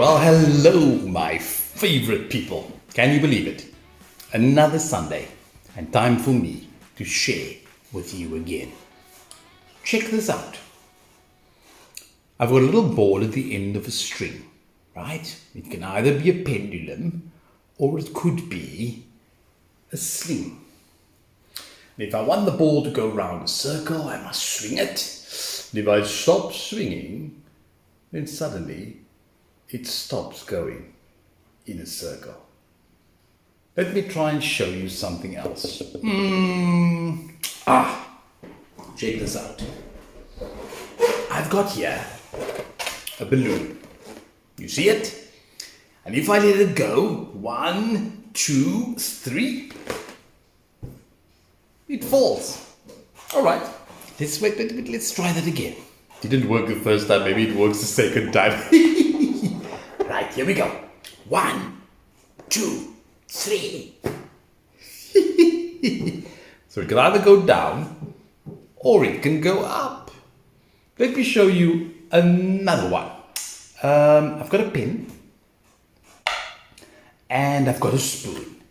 Well, hello, my favorite people. Can you believe it? Another Sunday, and time for me to share with you again. Check this out. I've got a little ball at the end of a string, right? It can either be a pendulum or it could be a sling. And if I want the ball to go round a circle, I must swing it. And if I stop swinging, then suddenly it stops going in a circle. Let me try and show you something else. Check this out. I've got here a balloon. You see it? And if I let it go, 1, 2, 3, it falls. All right, let's try that again. Didn't work the first time, maybe it works the second time. Right, here we go. 1, 2, 3. So it can either go down or it can go up. Let me show you another one. I've got a pen and I've got a spoon.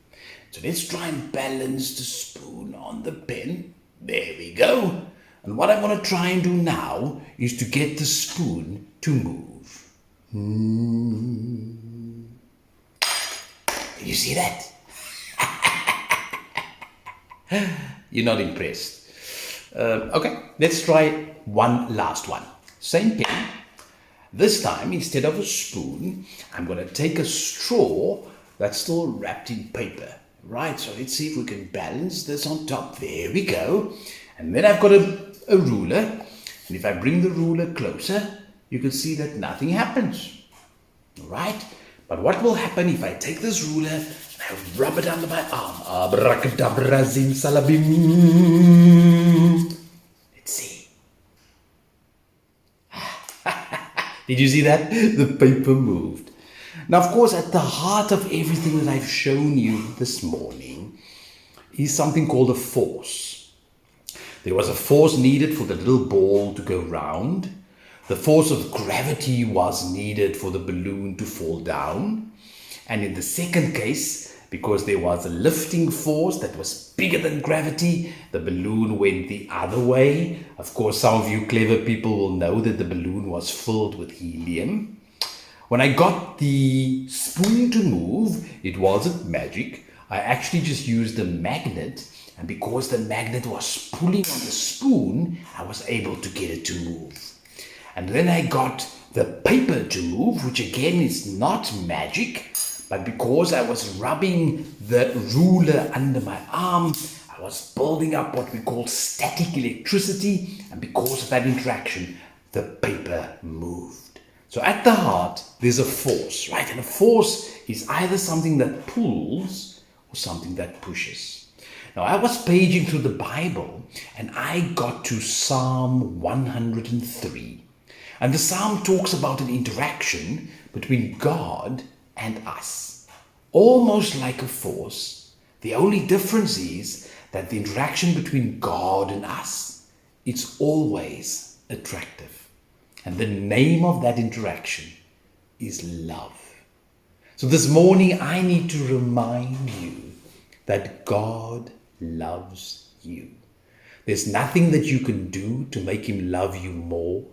So let's try and balance the spoon on the pen. There we go. And what I want to try and do now is to get the spoon to move. Did you see that? You're not impressed. Okay, let's try one last one. Same pen. This time, instead of a spoon, I'm going to take a straw that's still wrapped in paper. Right, so let's see if we can balance this on top. There we go. And then I've got a ruler. And if I bring the ruler closer, you can see that nothing happens. All right? But what will happen if I take this ruler and I rub it under my arm? Abracadabra, zimsalabim. Let's see. Did you see that? The paper moved. Now, of course, at the heart of everything that I've shown you this morning is something called a force. There was a force needed for the little ball to go round. The force of gravity was needed for the balloon to fall down. And in the second case, because there was a lifting force that was bigger than gravity, the balloon went the other way. Of course, some of you clever people will know that the balloon was filled with helium. When I got the spoon to move, it wasn't magic. I actually just used a magnet, and because the magnet was pulling on the spoon, I was able to get it to move. And then I got the paper to move, which again is not magic, but because I was rubbing the ruler under my arm, I was building up what we call static electricity, and because of that interaction, the paper moved. So at the heart, there's a force, right? And a force is either something that pulls or something that pushes. Now, I was paging through the Bible and I got to Psalm 103. And the Psalm talks about an interaction between God and us. Almost like a force. The only difference is that the interaction between God and us, it's always attractive. And the name of that interaction is love. So this morning, I need to remind you that God loves you. There's nothing that you can do to make him love you more.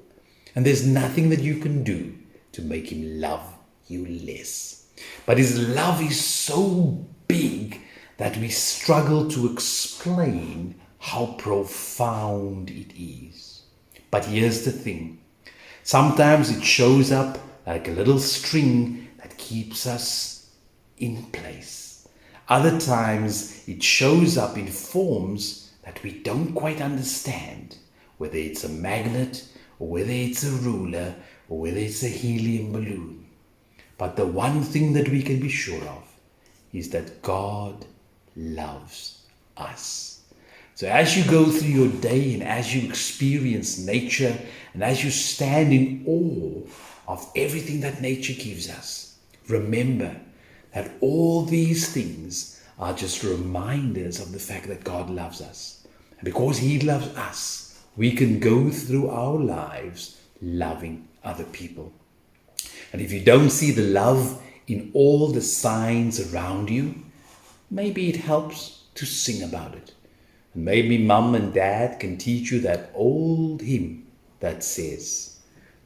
And there's nothing that you can do to make him love you less. But his love is so big that we struggle to explain how profound it is. But here's the thing. Sometimes it shows up like a little string that keeps us in place. Other times it shows up in forms that we don't quite understand, whether it's a magnet or whether it's a ruler or whether it's a helium balloon. But the one thing that we can be sure of is that God loves us. So as you go through your day and as you experience nature and as you stand in awe of everything that nature gives us, remember that all these things are just reminders of the fact that God loves us. And because he loves us, we can go through our lives loving other people. And if you don't see the love in all the signs around you, maybe it helps to sing about it. And maybe mum and dad can teach you that old hymn that says,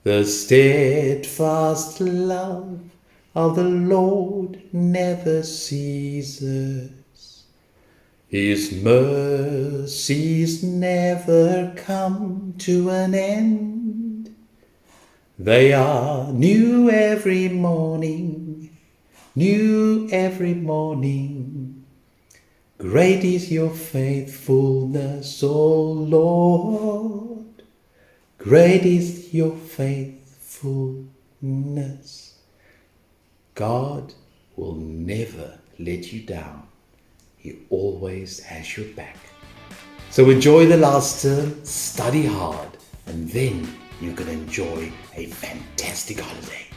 "The steadfast love of the Lord never ceases. His mercies never come to an end. They are new every morning, new every morning. Great is your faithfulness, O Lord. Great is your faithfulness." God will never let you down. He always has your back. So enjoy the last term, study hard, and then you can enjoy a fantastic holiday.